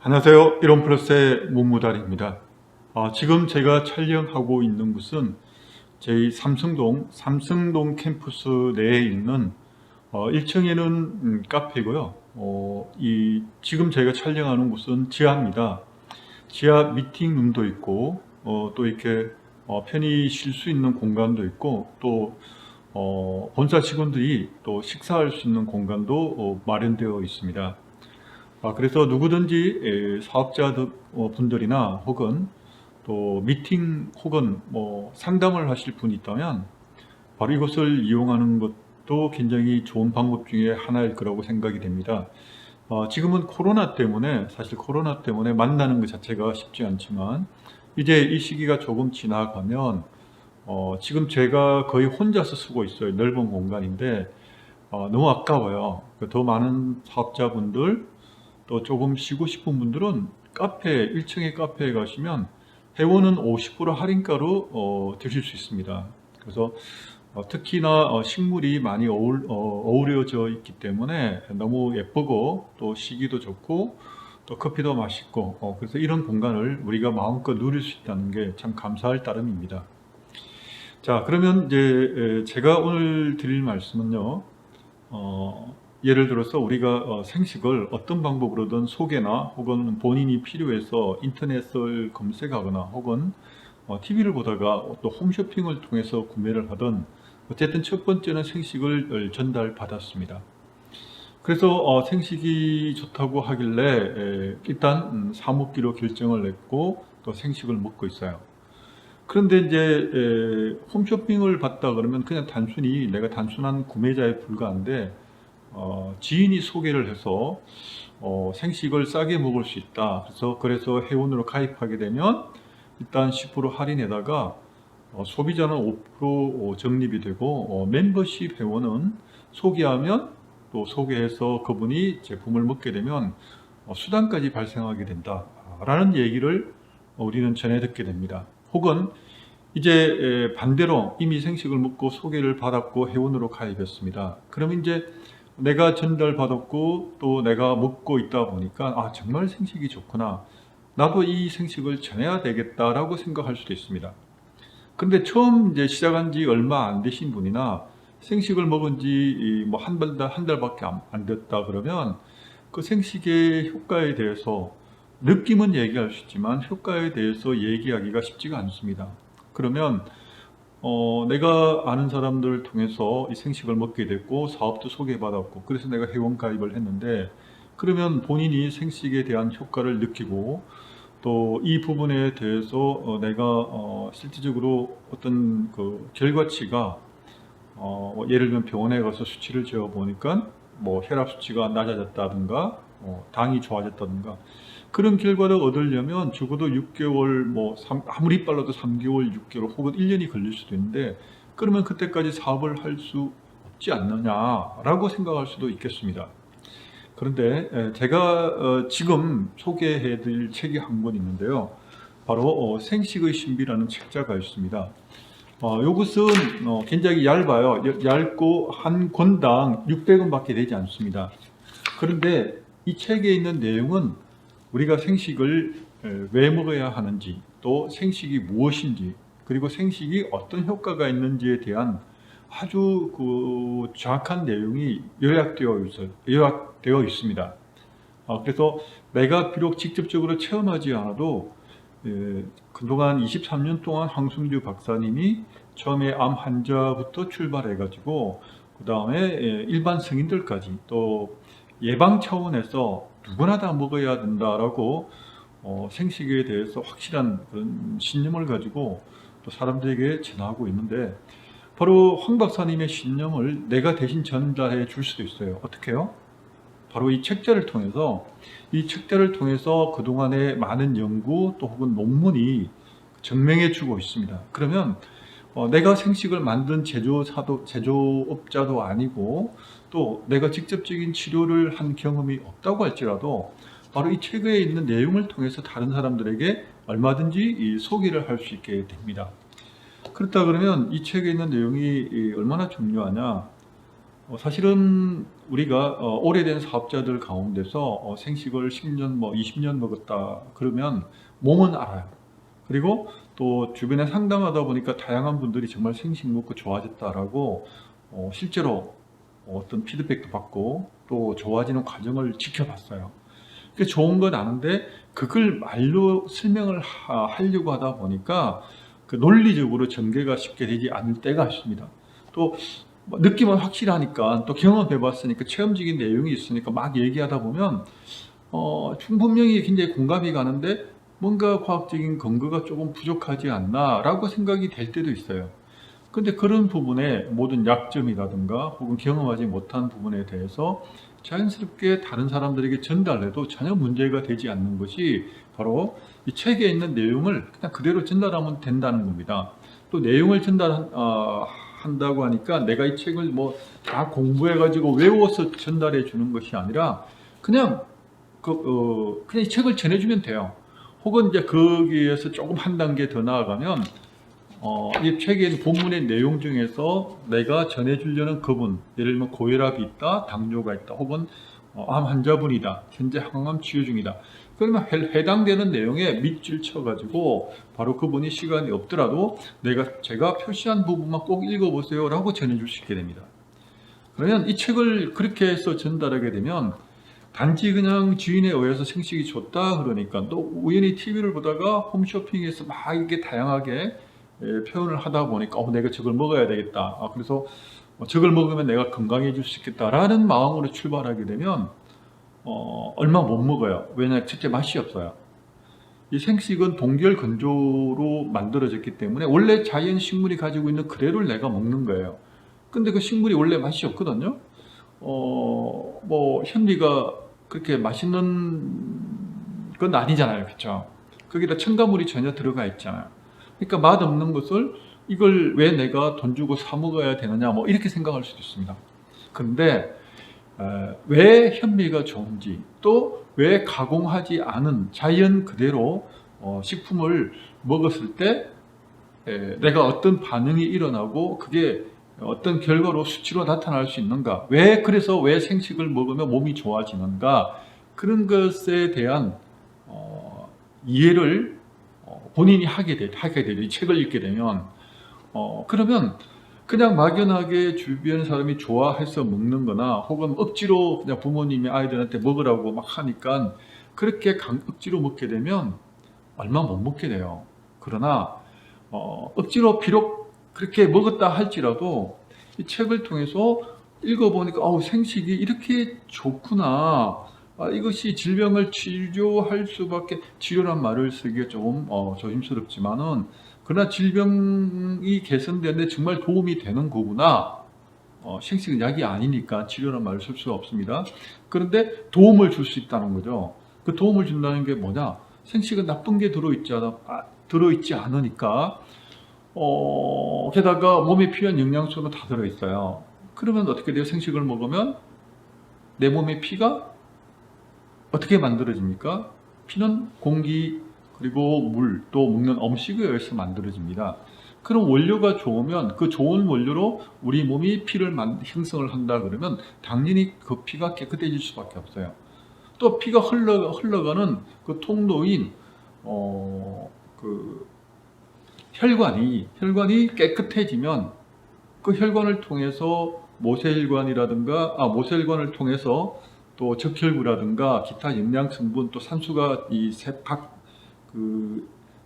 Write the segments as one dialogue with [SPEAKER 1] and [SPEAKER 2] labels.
[SPEAKER 1] 안녕하세요. 이론플러스의 문무달입니다. 지금 제가 촬영하고 있는 곳은 저희 삼성동 캠퍼스 내에 있는 1층에는 카페고요. 지금 제가 촬영하는 곳은 지하입니다. 지하 미팅룸도 있고 또 이렇게 편히 쉴 수 있는 공간도 있고 또 본사 직원들이 또 식사할 수 있는 공간도 마련되어 있습니다. 그래서 누구든지 사업자 분들이나 혹은 또 미팅 혹은 상담을 하실 분이 있다면 바로 이것을 이용하는 것도 굉장히 좋은 방법 중에 하나일 거라고 생각이 됩니다. 지금은 사실 코로나 때문에 만나는 것 자체가 쉽지 않지만 이제 이 시기가 조금 지나가면 지금 제가 거의 혼자서 쓰고 있어요. 넓은 공간인데 너무 아까워요. 더 많은 사업자분들 또 조금 쉬고 싶은 분들은 1층의 카페에 가시면 회원은 50% 할인가로 드실 수 있습니다. 그래서 특히나 식물이 많이 어우러져 있기 때문에 너무 예쁘고 또 쉬기도 좋고 또 커피도 맛있고 그래서 이런 공간을 우리가 마음껏 누릴 수 있다는 게 참 감사할 따름입니다. 자, 그러면 이제 제가 오늘 드릴 말씀은요. 예를 들어서 우리가 생식을 어떤 방법으로든 소개나 혹은 본인이 필요해서 인터넷을 검색하거나 혹은 TV를 보다가 또 홈쇼핑을 통해서 구매를 하든 어쨌든 첫 번째는 생식을 전달받았습니다. 그래서 생식이 좋다고 하길래 일단 사 먹기로 결정을 냈고 또 생식을 먹고 있어요. 그런데 이제 홈쇼핑을 봤다 그러면 그냥 내가 단순한 구매자에 불과한데 지인이 소개를 해서 생식을 싸게 먹을 수 있다. 그래서 회원으로 가입하게 되면 일단 10% 할인에다가 소비자는 5% 적립이 되고 멤버십 회원은 소개하면 또 소개해서 그분이 제품을 먹게 되면 수당까지 발생하게 된다라는 얘기를 우리는 전해 듣게 됩니다. 혹은 이제 반대로 이미 생식을 먹고 소개를 받았고 회원으로 가입했습니다. 그럼 이제 내가 전달받았고 또 내가 먹고 있다 보니까 정말 생식이 좋구나. 나도 이 생식을 전해야 되겠다라고 생각할 수도 있습니다. 근데 처음 이제 시작한 지 얼마 안 되신 분이나 생식을 먹은 지 뭐 한 달밖에 안 됐다 그러면 그 생식의 효과에 대해서 느낌은 얘기할 수 있지만 효과에 대해서 얘기하기가 쉽지가 않습니다. 그러면 내가 아는 사람들을 통해서 이 생식을 먹게 됐고 사업도 소개받았고 그래서 내가 회원 가입을 했는데 그러면 본인이 생식에 대한 효과를 느끼고 또 이 부분에 대해서 내가 실질적으로 어떤 그 결과치가 예를 들면 병원에 가서 수치를 재어 보니까 뭐 혈압 수치가 낮아졌다든가 당이 좋아졌다든가 그런 결과를 얻으려면 적어도 6개월 아무리 빨라도 3개월 6개월 혹은 1년이 걸릴 수도 있는데 그러면 그때까지 사업을 할 수 없지 않느냐라고 생각할 수도 있겠습니다. 그런데 제가 지금 소개해 드릴 책이 한 권 있는데요. 바로 생식의 신비라는 책자가 있습니다. 이것은 굉장히 얇아요. 얇고 한 권당 600원밖에 되지 않습니다. 그런데 이 책에 있는 내용은 우리가 생식을 왜 먹어야 하는지, 또 생식이 무엇인지, 그리고 생식이 어떤 효과가 있는지에 대한 아주 그 정확한 내용이 요약되어 있습니다. 그래서 내가 비록 직접적으로 체험하지 않아도 그동안 23년 동안 황승규 박사님이 처음에 암 환자부터 출발해가지고 그 다음에 일반 성인들까지 또 예방 차원에서 누구나 다 먹어야 된다라고 생식에 대해서 확실한 그런 신념을 가지고 또 사람들에게 전하고 있는데 바로 황 박사님의 신념을 내가 대신 전달해 줄 수도 있어요. 어떻게요? 바로 이 책자를 통해서 그동안의 많은 연구 또 혹은 논문이 증명해 주고 있습니다. 그러면 내가 생식을 만든 제조업자도 아니고 또 내가 직접적인 치료를 한 경험이 없다고 할지라도 바로 이 책에 있는 내용을 통해서 다른 사람들에게 얼마든지 소개를 할 수 있게 됩니다. 그렇다 그러면 이 책에 있는 내용이 얼마나 중요하냐? 사실은 우리가 오래된 사업자들 가운데서 생식을 10년, 뭐 20년 먹었다 그러면 몸은 알아요. 그리고 또 주변에 상담하다 보니까 다양한 분들이 정말 생식 먹고 좋아졌다라고 실제로 어떤 피드백도 받고 또 좋아지는 과정을 지켜봤어요. 그게 좋은 건 아는데 그걸 말로 설명을 하려고 하다 보니까 그 논리적으로 전개가 쉽게 되지 않을 때가 있습니다. 또 느낌은 확실하니까 또 경험해 봤으니까 체험적인 내용이 있으니까 막 얘기하다 보면 분명히 굉장히 공감이 가는데 뭔가 과학적인 근거가 조금 부족하지 않나 라고 생각이 될 때도 있어요. 근데 그런 부분에 모든 약점이라든가 혹은 경험하지 못한 부분에 대해서 자연스럽게 다른 사람들에게 전달해도 전혀 문제가 되지 않는 것이 바로 이 책에 있는 내용을 그냥 그대로 전달하면 된다는 겁니다. 또 내용을 전달한다고 하니까 내가 이 책을 뭐 다 공부해가지고 외워서 전달해 주는 것이 아니라 그냥 그냥 이 책을 전해주면 돼요. 혹은 이제 거기에서 조금 한 단계 더 나아가면 이 책의 본문의 내용 중에서 내가 전해주려는 그분, 예를 들면 고혈압이 있다, 당뇨가 있다, 혹은 암 환자분이다, 현재 항암 치유 중이다. 그러면 해당되는 내용에 밑줄 쳐가지고 바로 그분이 시간이 없더라도 제가 표시한 부분만 꼭 읽어보세요라고 전해줄 수 있게 됩니다. 그러면 이 책을 그렇게 해서 전달하게 되면 단지 그냥 지인에 의해서 생식이 좋다 그러니까 또 우연히 TV를 보다가 홈쇼핑에서 막 이렇게 다양하게 표현을 하다 보니까 내가 저걸 먹어야 되겠다. 그래서 저걸 먹으면 내가 건강해질 수 있겠다라는 마음으로 출발하게 되면 얼마 못 먹어요. 왜냐, 첫째 맛이 없어요. 이 생식은 동결 건조로 만들어졌기 때문에 원래 자연 식물이 가지고 있는 그대로를 내가 먹는 거예요. 근데 그 식물이 원래 맛이 없거든요. 뭐 현미가 그렇게 맛있는 건 아니잖아요, 그렇죠? 거기다 첨가물이 전혀 들어가 있잖아요. 그러니까 맛없는 것을 이걸 왜 내가 돈 주고 사 먹어야 되느냐, 뭐 이렇게 생각할 수도 있습니다. 그런데 왜 현미가 좋은지, 또 왜 가공하지 않은 자연 그대로 식품을 먹었을 때 내가 어떤 반응이 일어나고 그게 어떤 결과로 수치로 나타날 수 있는가, 그래서 왜 생식을 먹으면 몸이 좋아지는가, 그런 것에 대한 이해를 본인이 하게 되죠. 이 책을 읽게 되면 그러면 그냥 막연하게 주변 사람이 좋아해서 먹는 거나 혹은 억지로 그냥 부모님이 아이들한테 먹으라고 막 하니까 그렇게 억지로 먹게 되면 얼마 못 먹게 돼요. 그러나 억지로 비록 그렇게 먹었다 할지라도 이 책을 통해서 읽어보니까 생식이 이렇게 좋구나. 이것이 질병을 치료할 수밖에, 치료란 말을 쓰기가 조금 조심스럽지만은 그러나 질병이 개선되는데 정말 도움이 되는 거구나. 생식은 약이 아니니까 치료란 말을 쓸 수 없습니다. 그런데 도움을 줄 수 있다는 거죠. 그 도움을 준다는 게 뭐냐? 생식은 나쁜 게 들어있지 않으니까 게다가 몸에 필요한 영양소는 다 들어있어요. 그러면 어떻게 돼요? 생식을 먹으면 내 몸의 피가 어떻게 만들어집니까? 피는 공기 그리고 물, 또 먹는 음식에 의해서 만들어집니다. 그럼 원료가 좋으면 그 좋은 원료로 우리 몸이 피를 형성을 한다 그러면 당연히 그 피가 깨끗해질 수밖에 없어요. 또 피가 흘러가는 그 통로인 그 혈관이 깨끗해지면 그 혈관을 통해서 모세혈관을 통해서 또 적혈구라든가 기타 영양 성분, 또 산수가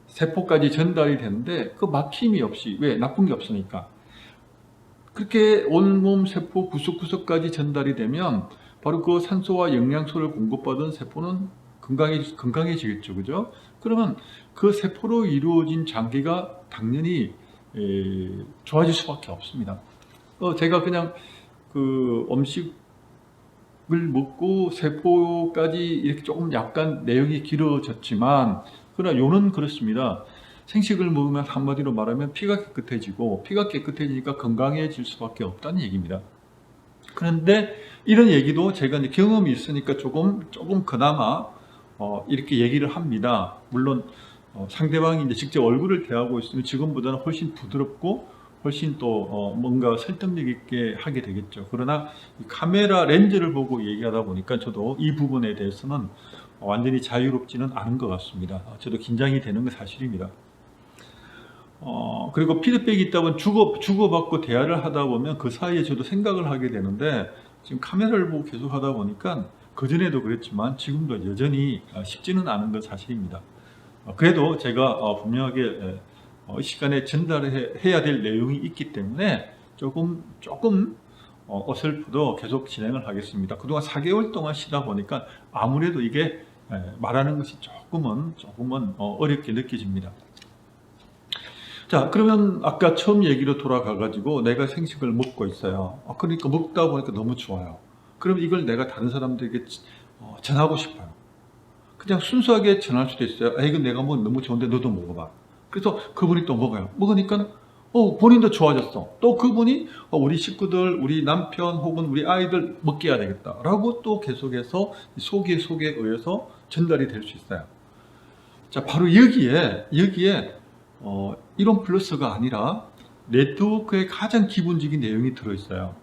[SPEAKER 1] 세포까지 전달이 되는데 그 막힘이 없이, 왜? 나쁜 게 없으니까. 그렇게 온몸 세포 구석구석까지 전달이 되면 바로 그 산소와 영양소를 공급받은 세포는 건강해지겠죠, 그죠? 그러면 그 세포로 이루어진 장기가 당연히 좋아질 수밖에 없습니다. 제가 그냥 그 음식을 먹고 세포까지 이렇게 조금 약간 내용이 길어졌지만, 그러나 요는 그렇습니다. 생식을 먹으면 한마디로 말하면 피가 깨끗해지고, 피가 깨끗해지니까 건강해질 수밖에 없다는 얘기입니다. 그런데 이런 얘기도 제가 이제 경험이 있으니까 조금 그나마 이렇게 얘기를 합니다. 물론 상대방이 이제 직접 얼굴을 대하고 있으면 지금보다는 훨씬 부드럽고 훨씬 또 뭔가 설득력 있게 하게 되겠죠. 그러나 이 카메라 렌즈를 보고 얘기하다 보니까 저도 이 부분에 대해서는 완전히 자유롭지는 않은 것 같습니다. 저도 긴장이 되는 건 사실입니다. 그리고 피드백이 있다 보면 주고받고 대화를 하다 보면 그 사이에 저도 생각을 하게 되는데, 지금 카메라를 보고 계속 하다 보니까 그전에도 그랬지만 지금도 여전히 쉽지는 않은 건 사실입니다. 그래도 제가 분명하게 이 시간에 전달해야 될 내용이 있기 때문에 조금 어설프도 계속 진행을 하겠습니다. 그동안 4개월 동안 쉬다 보니까 아무래도 이게 말하는 것이 조금은 어렵게 느껴집니다. 자, 그러면 아까 처음 얘기로 돌아가가지고 내가 생식을 먹고 있어요. 그러니까 먹다 보니까 너무 좋아요. 그럼 이걸 내가 다른 사람들에게 전하고 싶어요. 그냥 순수하게 전할 수도 있어요. 이건 내가 뭐 너무 좋은데 너도 먹어봐. 그래서 그분이 또 먹어요. 먹으니까 본인도 좋아졌어. 또 그분이 우리 식구들, 우리 남편 혹은 우리 아이들 먹게 해야 되겠다 라고 또 계속해서 속에 의해서 전달이 될 수 있어요. 자, 바로 여기에 이론 플러스가 아니라 네트워크의 가장 기본적인 내용이 들어있어요.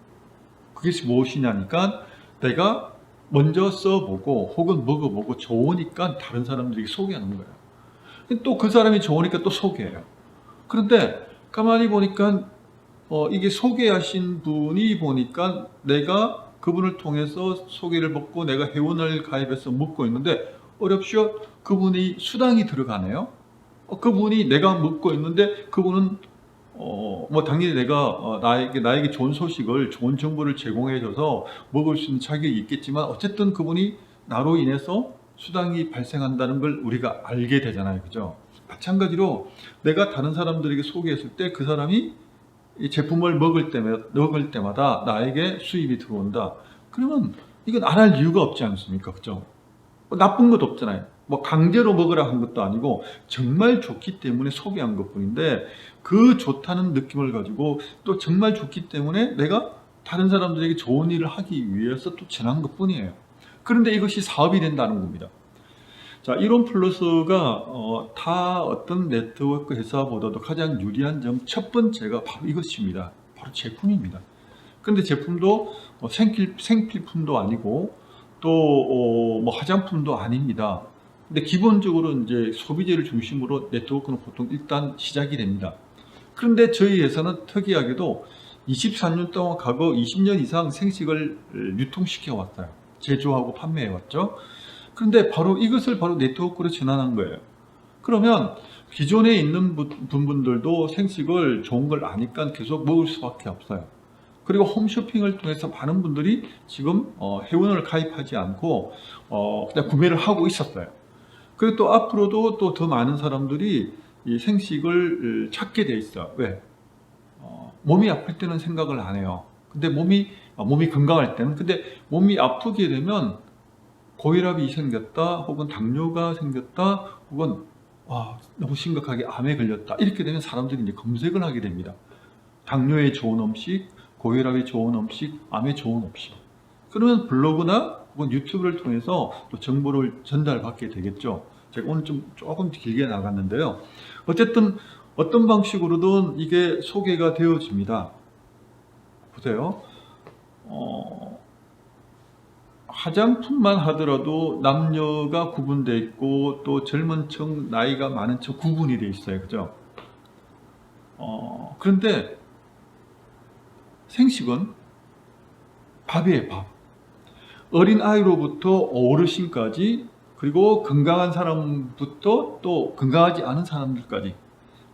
[SPEAKER 1] 그게 무엇이냐니까, 내가 먼저 써보고 혹은 먹어보고 좋으니까 다른 사람들에게 소개하는 거예요. 또 그 사람이 좋으니까 또 소개해요. 그런데 가만히 보니까 이게 소개하신 분이 보니까 내가 그분을 통해서 소개를 받고 내가 회원을 가입해서 먹고 있는데, 어렵시오? 그분이 수당이 들어가네요. 그분이 내가 먹고 있는데 그분은 뭐 당연히 내가 나에게 좋은 소식을, 좋은 정보를 제공해줘서 먹을 수 있는 자격이 있겠지만, 어쨌든 그분이 나로 인해서 수당이 발생한다는 걸 우리가 알게 되잖아요. 그죠? 마찬가지로 내가 다른 사람들에게 소개했을 때 그 사람이 이 제품을 먹을 때마다 나에게 수입이 들어온다. 그러면 이건 안 할 이유가 없지 않습니까? 그죠? 나쁜 것도 없잖아요. 뭐 강제로 먹으라 한 것도 아니고 정말 좋기 때문에 소개한 것뿐인데, 그 좋다는 느낌을 가지고 또 정말 좋기 때문에 내가 다른 사람들에게 좋은 일을 하기 위해서 또 전한 것뿐이에요. 그런데 이것이 사업이 된다는 겁니다. 자, 이론 플러스가 다 어떤 네트워크 회사보다도 가장 유리한 점, 첫 번째가 바로 이것입니다. 바로 제품입니다. 그런데 제품도 생필품도 아니고 또 뭐 화장품도 아닙니다. 근데 기본적으로 이제 소비재를 중심으로 네트워크는 보통 일단 시작이 됩니다. 그런데 저희 회사는 특이하게도 24년 동안 과거 20년 이상 생식을 유통시켜 왔어요. 제조하고 판매해 왔죠. 그런데 바로 이것을 바로 네트워크로 전환한 거예요. 그러면 기존에 있는 분들도 생식을 좋은 걸 아니까 계속 먹을 수밖에 없어요. 그리고 홈쇼핑을 통해서 많은 분들이 지금 회원을 가입하지 않고 그냥 구매를 하고 있었어요. 그리고 또 앞으로도 또 더 많은 사람들이 이 생식을 찾게 돼 있어요. 왜? 몸이 아플 때는 생각을 안 해요. 근데 몸이 건강할 때는. 근데 몸이 아프게 되면 고혈압이 생겼다, 혹은 당뇨가 생겼다, 혹은 너무 심각하게 암에 걸렸다, 이렇게 되면 사람들이 이제 검색을 하게 됩니다. 당뇨에 좋은 음식, 고혈압에 좋은 음식, 암에 좋은 음식. 그러면 블로그나 혹은 유튜브를 통해서 또 정보를 전달받게 되겠죠. 제가 오늘 조금 길게 나갔는데요. 어쨌든 어떤 방식으로든 이게 소개가 되어집니다. 보세요. 화장품만 하더라도 남녀가 구분되어 있고 또 젊은 층, 나이가 많은 층 구분이 되어 있어요. 그죠? 그런데 생식은 밥이에요, 밥. 어린 아이로부터 어르신까지, 그리고 건강한 사람부터 또 건강하지 않은 사람들까지,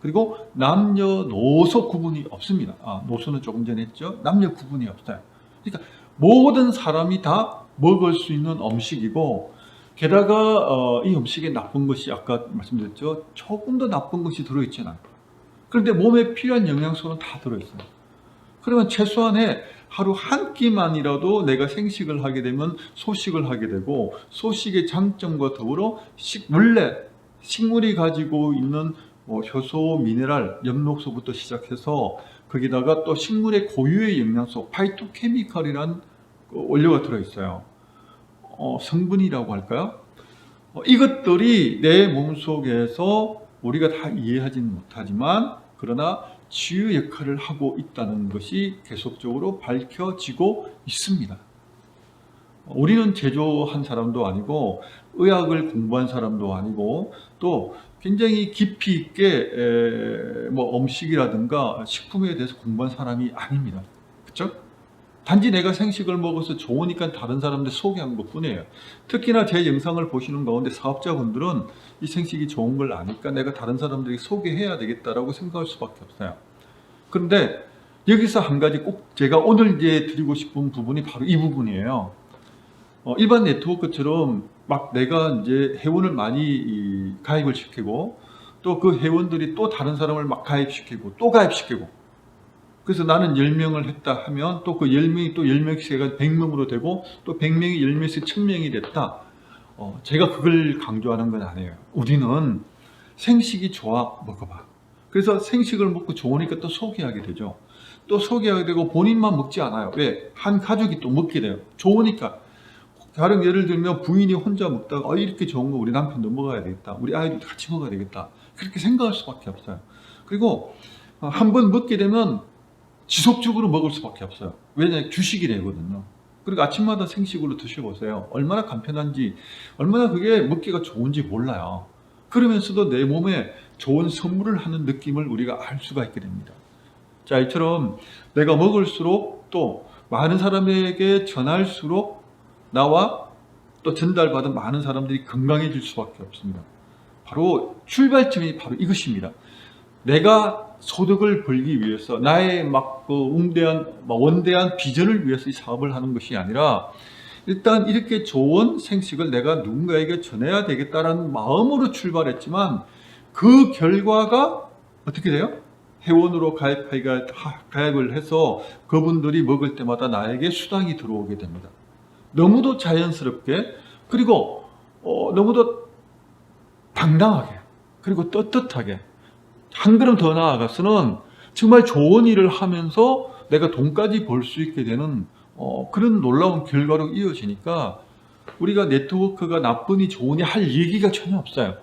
[SPEAKER 1] 그리고 남녀노소 구분이 없습니다. 노소는 조금 전에 했죠. 남녀 구분이 없어요. 그러니까 모든 사람이 다 먹을 수 있는 음식이고, 게다가 이 음식에 나쁜 것이, 아까 말씀드렸죠, 조금 더 나쁜 것이 들어있잖아요. 그런데 몸에 필요한 영양소는 다 들어있어요. 그러면 최소한의 하루 한 끼만이라도 내가 생식을 하게 되면 소식을 하게 되고, 소식의 장점과 더불어 식물이 가지고 있는 효소, 미네랄, 엽록소부터 시작해서 거기다가 또 식물의 고유의 영양소, 파이토케미컬이란 원료가 들어있어요. 성분이라고 할까요? 이것들이 내 몸속에서 우리가 다 이해하지는 못하지만, 그러나 치유 역할을 하고 있다는 것이 계속적으로 밝혀지고 있습니다. 우리는 제조한 사람도 아니고 의학을 공부한 사람도 아니고 또 굉장히 깊이 있게 음식이라든가 식품에 대해서 공부한 사람이 아닙니다. 그렇죠? 단지 내가 생식을 먹어서 좋으니까 다른 사람들 소개한 것뿐이에요. 특히나 제 영상을 보시는 가운데 사업자분들은 이 생식이 좋은 걸 아니까 내가 다른 사람들에게 소개해야 되겠다라고 생각할 수밖에 없어요. 그런데 여기서 한 가지 꼭 제가 오늘 이제 드리고 싶은 부분이 바로 이 부분이에요. 일반 네트워크처럼 막 내가 이제 회원을 많이 가입을 시키고 또 그 회원들이 또 다른 사람을 막 가입시키고 또 가입시키고, 그래서 나는 10명을 했다 하면 또 그 10명이 또 10명씩 해가 100명으로 되고 또 100명이 10명씩 1000명이 됐다. 제가 그걸 강조하는 건 아니에요. 우리는 생식이 좋아, 먹어봐. 그래서 생식을 먹고 좋으니까 또 소개하게 되죠. 또 소개하게 되고 본인만 먹지 않아요. 왜? 한 가족이 또 먹게 돼요. 좋으니까. 다른 예를 들면 부인이 혼자 먹다가 이렇게 좋은 거 우리 남편도 먹어야 되겠다. 우리 아이도 같이 먹어야 되겠다. 그렇게 생각할 수밖에 없어요. 그리고 한번 먹게 되면 지속적으로 먹을 수밖에 없어요. 왜냐하면 주식이 되거든요. 그리고 아침마다 생식으로 드셔보세요. 얼마나 간편한지, 얼마나 그게 먹기가 좋은지 몰라요. 그러면서도 내 몸에 좋은 선물을 하는 느낌을 우리가 알 수가 있게 됩니다. 자, 이처럼 내가 먹을수록 또 많은 사람에게 전할수록 나와 또 전달받은 많은 사람들이 건강해질 수밖에 없습니다. 바로 출발점이 바로 이것입니다. 내가 소득을 벌기 위해서 나의 원대한 비전을 위해서 이 사업을 하는 것이 아니라 일단 이렇게 좋은 생식을 내가 누군가에게 전해야 되겠다라는 마음으로 출발했지만 그 결과가 어떻게 돼요? 회원으로 가입을 해서 그분들이 먹을 때마다 나에게 수당이 들어오게 됩니다. 너무도 자연스럽게, 그리고 너무도 당당하게, 그리고 떳떳하게 한 걸음 더 나아가서는 정말 좋은 일을 하면서 내가 돈까지 벌 수 있게 되는 그런 놀라운 결과로 이어지니까 우리가 네트워크가 나쁘니 좋으니 할 얘기가 전혀 없어요.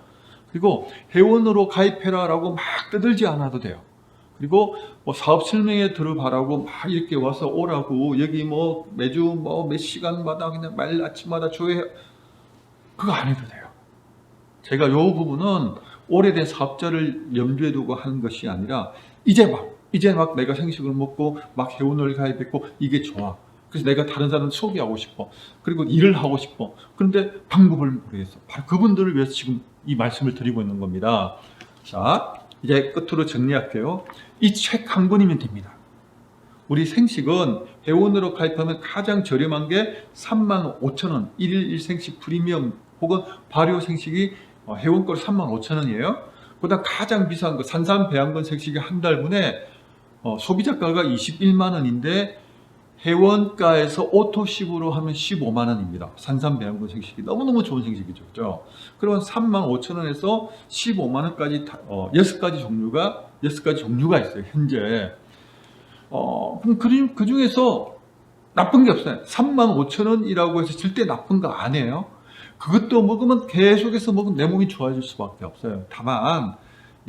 [SPEAKER 1] 그리고 회원으로 가입해라 라고 막 떠들지 않아도 돼요. 그리고 사업 설명회 들어봐라고 막 이렇게 와서 오라고, 여기 매주 몇 시간마다 그냥 매일 아침마다 조회, 그거 안 해도 돼요. 제가 요 부분은 오래된 사업자를 염두에 두고 하는 것이 아니라 이제 막 내가 생식을 먹고 막 회원을 가입했고 이게 좋아. 그래서 내가 다른 사람 소개하고 싶어. 그리고 일을 하고 싶어. 그런데 방법을 모르겠어. 바로 그분들을 위해서 지금 이 말씀을 드리고 있는 겁니다. 자, 이제 끝으로 정리할게요. 이 책 한 권이면 됩니다. 우리 생식은 회원으로 가입하면 가장 저렴한 게 35,000원 1일 1생식 프리미엄 혹은 발효 생식이 회원권 35,000원이에요. 그다음 가장 비싼 거 산삼 배양건 생식이 한 달분에 소비자가가 21만 원인데 회원가에서 오토십으로 하면 15만 원입니다. 산삼 배양건 생식이 너무너무 좋은 생식이죠. 그죠? 그러면 35,000원에서 15만 원까지 6가지 종류가 있어요. 현재. 그럼 그 중에서 나쁜 게 없어요. 35,000원이라고 해서 절대 나쁜 거 아니에요. 그것도 먹으면 계속해서 먹으면 내 몸이 좋아질 수밖에 없어요. 다만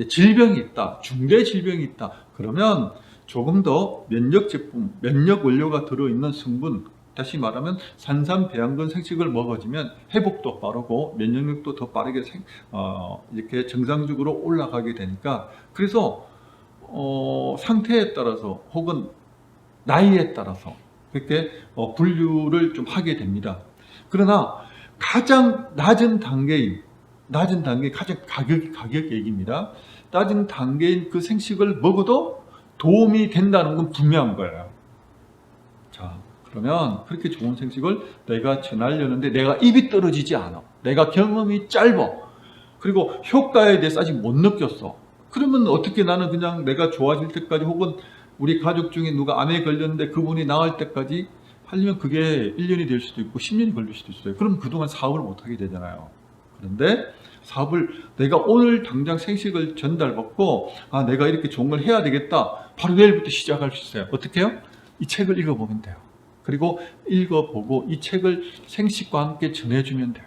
[SPEAKER 1] 질병이 있다, 중대 질병이 있다, 그러면 조금 더 면역 원료가 들어있는 성분, 다시 말하면 산삼 배양건 생식을 먹어주면 회복도 빠르고 면역력도 더 빠르게 이렇게 정상적으로 올라가게 되니까, 그래서 상태에 따라서 혹은 나이에 따라서 그렇게 분류를 좀 하게 됩니다. 그러나 가장 낮은 단계인 가장 가격 얘기입니다. 낮은 단계인 그 생식을 먹어도 도움이 된다는 건 분명한 거예요. 자, 그러면 그렇게 좋은 생식을 내가 전하려는데 내가 입이 떨어지지 않아. 내가 경험이 짧아. 그리고 효과에 대해서 아직 못 느꼈어. 그러면 어떻게 나는 그냥 내가 좋아질 때까지 혹은 우리 가족 중에 누가 암에 걸렸는데 그분이 나을 때까지 하려면 그게 1년이 될 수도 있고 10년이 걸릴 수도 있어요. 그럼 그동안 사업을 못하게 되잖아요. 그런데 사업을 내가 오늘 당장 생식을 전달받고 내가 이렇게 좋은 걸 해야 되겠다. 바로 내일부터 시작할 수 있어요. 어떻게 해요? 이 책을 읽어보면 돼요. 그리고 읽어보고 이 책을 생식과 함께 전해주면 돼요.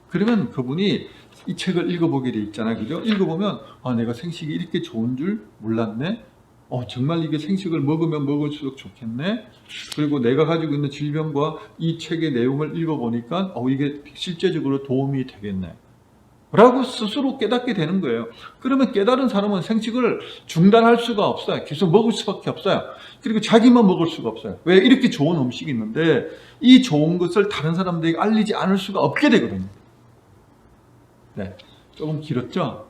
[SPEAKER 1] 그러면 그분이 이 책을 읽어보게 돼 있잖아요. 그죠? 읽어보면 내가 생식이 이렇게 좋은 줄 몰랐네. 정말 이게 생식을 먹으면 먹을수록 좋겠네. 그리고 내가 가지고 있는 질병과 이 책의 내용을 읽어보니까 이게 실제적으로 도움이 되겠네 라고 스스로 깨닫게 되는 거예요. 그러면 깨달은 사람은 생식을 중단할 수가 없어요. 계속 먹을 수밖에 없어요. 그리고 자기만 먹을 수가 없어요. 왜? 이렇게 좋은 음식이 있는데 이 좋은 것을 다른 사람들에게 알리지 않을 수가 없게 되거든요. 네, 조금 길었죠?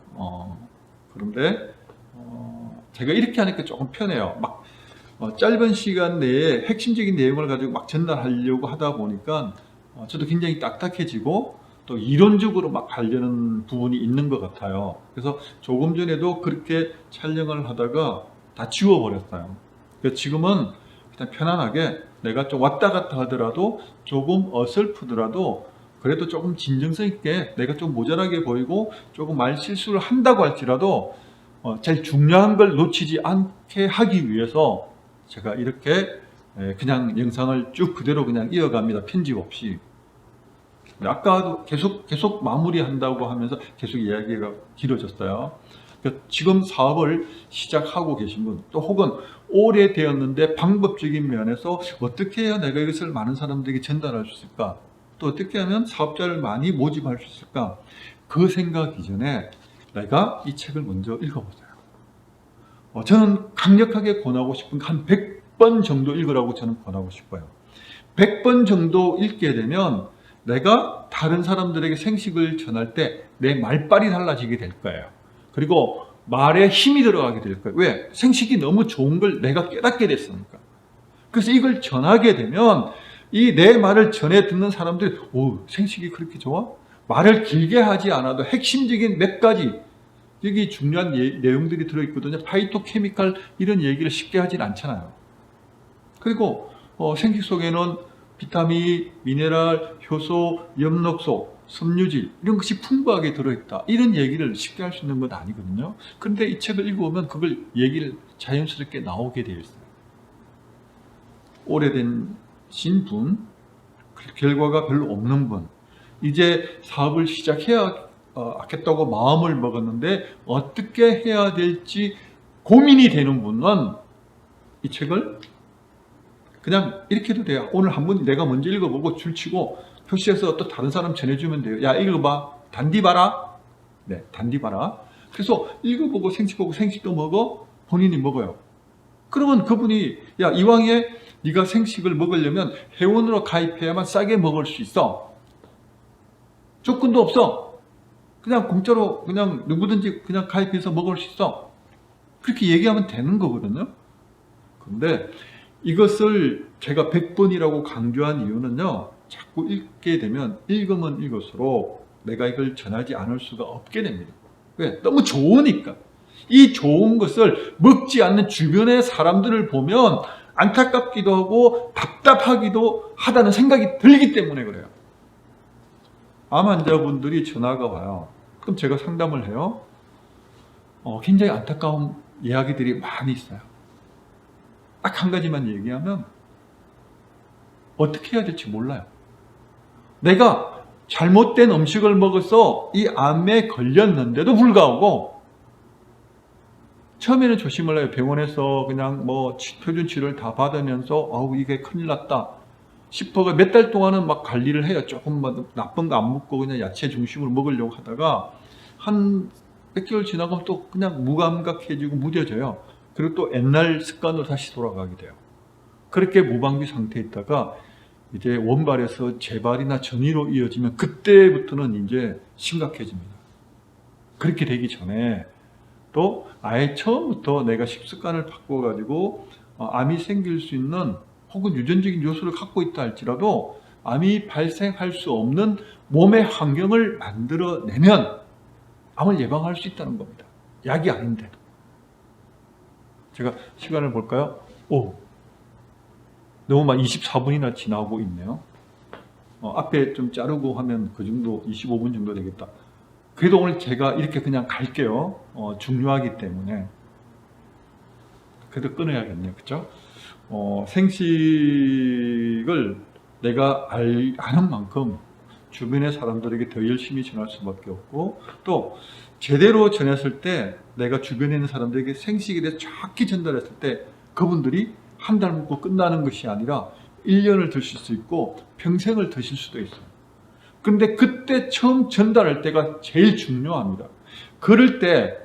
[SPEAKER 1] 그런데 제가 이렇게 하니까 조금 편해요. 막 짧은 시간 내에 핵심적인 내용을 가지고 막 전달하려고 하다 보니까 저도 굉장히 딱딱해지고 또 이론적으로 막 가려는 부분이 있는 것 같아요. 그래서 조금 전에도 그렇게 촬영을 하다가 다 지워버렸어요. 그래서 지금은 그냥 편안하게 내가 좀 왔다 갔다 하더라도 조금 어설프더라도 그래도 조금 진정성 있게 내가 좀 모자라게 보이고 조금 말 실수를 한다고 할지라도 제일 중요한 걸 놓치지 않게 하기 위해서 제가 이렇게 그냥 영상을 쭉 그대로 그냥 이어갑니다. 편집 없이. 아까도 계속 마무리한다고 하면서 계속 이야기가 길어졌어요. 지금 사업을 시작하고 계신 분, 또 혹은 오래되었는데 방법적인 면에서 어떻게 해야 내가 이것을 많은 사람들에게 전달할 수 있을까? 또 어떻게 하면 사업자를 많이 모집할 수 있을까? 그 생각 이전에 내가 이 책을 먼저 읽어보세요. 저는 강력하게 권하고 싶은 한 100번 정도 읽으라고 저는 권하고 싶어요. 100번 정도 읽게 되면 내가 다른 사람들에게 생식을 전할 때 내 말빨이 달라지게 될 거예요. 그리고 말에 힘이 들어가게 될 거예요. 왜? 생식이 너무 좋은 걸 내가 깨닫게 됐으니까. 그래서 이걸 전하게 되면 이 내 말을 전해 듣는 사람들이 생식이 그렇게 좋아? 말을 길게 하지 않아도 핵심적인 몇 가지 여기 중요한 내용들이 들어있거든요. 파이토케미칼 이런 얘기를 쉽게 하진 않잖아요. 그리고 생식 속에는 비타민, 미네랄, 효소, 엽록소, 섬유질 이런 것이 풍부하게 들어있다. 이런 얘기를 쉽게 할 수 있는 건 아니거든요. 그런데 이 책을 읽어보면 그걸 얘기를 자연스럽게 나오게 되어 있어요. 오래된 분, 결과가 별로 없는 분, 이제 사업을 시작해야 하겠다고 마음을 먹었는데 어떻게 해야 될지 고민이 되는 분은 이 책을 그냥 이렇게 해도 돼요. 오늘 한번 내가 먼저 읽어보고 줄치고 표시해서 또 다른 사람 전해주면 돼요. 야, 읽어봐. 단디 봐라. 네, 단디 봐라. 그래서 읽어보고 생식하고 생식도 먹어. 본인이 먹어요. 그러면 그분이 야, 이왕에 네가 생식을 먹으려면 회원으로 가입해야만 싸게 먹을 수 있어. 조건도 없어. 그냥 공짜로 그냥 누구든지 그냥 가입해서 먹을 수 있어. 그렇게 얘기하면 되는 거거든요. 근데 이것을 제가 100번이라고 강조한 이유는요. 자꾸 읽게 되면 읽으면 읽을수록 내가 이걸 전하지 않을 수가 없게 됩니다. 왜? 너무 좋으니까. 이 좋은 것을 먹지 않는 주변의 사람들을 보면 안타깝기도 하고 답답하기도 하다는 생각이 들기 때문에 그래요. 암 환자분들이 전화가 와요. 그럼 제가 상담을 해요. 굉장히 안타까운 이야기들이 많이 있어요. 딱 한 가지만 얘기하면 어떻게 해야 될지 몰라요. 내가 잘못된 음식을 먹어서 이 암에 걸렸는데도 불구하고 처음에는 조심을 해요. 병원에서 그냥 표준 치료를 다 받으면서 이게 큰일 났다 싶어가 몇 달 동안은 막 관리를 해요. 조금 나쁜 거 안 먹고 그냥 야채 중심으로 먹으려고 하다가 한 몇 개월 지나가면 또 그냥 무감각해지고 무뎌져요. 그리고 또 옛날 습관으로 다시 돌아가게 돼요. 그렇게 무방비 상태에 있다가 이제 원발에서 재발이나 전이로 이어지면 그때부터는 이제 심각해집니다. 그렇게 되기 전에 또 아예 처음부터 내가 식습관을 바꿔가지고 암이 생길 수 있는 혹은 유전적인 요소를 갖고 있다 할지라도 암이 발생할 수 없는 몸의 환경을 만들어내면 암을 예방할 수 있다는 겁니다. 약이 아닌데도. 제가 시간을 볼까요? 너무 막 24분이나 지나고 있네요. 앞에 좀 자르고 하면 그 정도 25분 정도 되겠다. 그래도 오늘 제가 이렇게 그냥 갈게요. 중요하기 때문에. 그래도 끊어야겠네요. 그쵸? 생식을 내가 아는 만큼 주변의 사람들에게 더 열심히 전할 수밖에 없고, 또 제대로 전했을 때 내가 주변에 있는 사람들에게 생식에 대해서 정확히 전달했을 때 그분들이 한 달 먹고 끝나는 것이 아니라 1년을 드실 수 있고 평생을 드실 수도 있어요. 근데 그때 처음 전달할 때가 제일 중요합니다. 그럴 때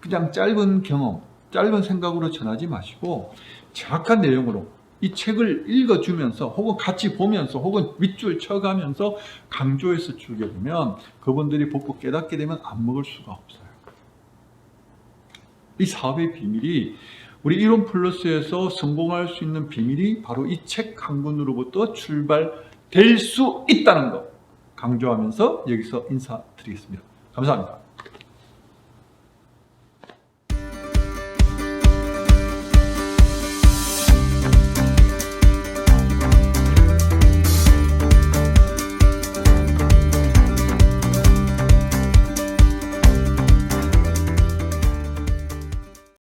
[SPEAKER 1] 그냥 짧은 경험, 짧은 생각으로 전하지 마시고 정확한 내용으로 이 책을 읽어주면서 혹은 같이 보면서 혹은 윗줄 쳐가면서 강조해서 주게 되면 그분들이 보고 깨닫게 되면 안 먹을 수가 없어요. 이 사업의 비밀이, 우리 이론 플러스에서 성공할 수 있는 비밀이 바로 이 책 한 권으로부터 출발될 수 있다는 것 강조하면서 여기서 인사드리겠습니다. 감사합니다.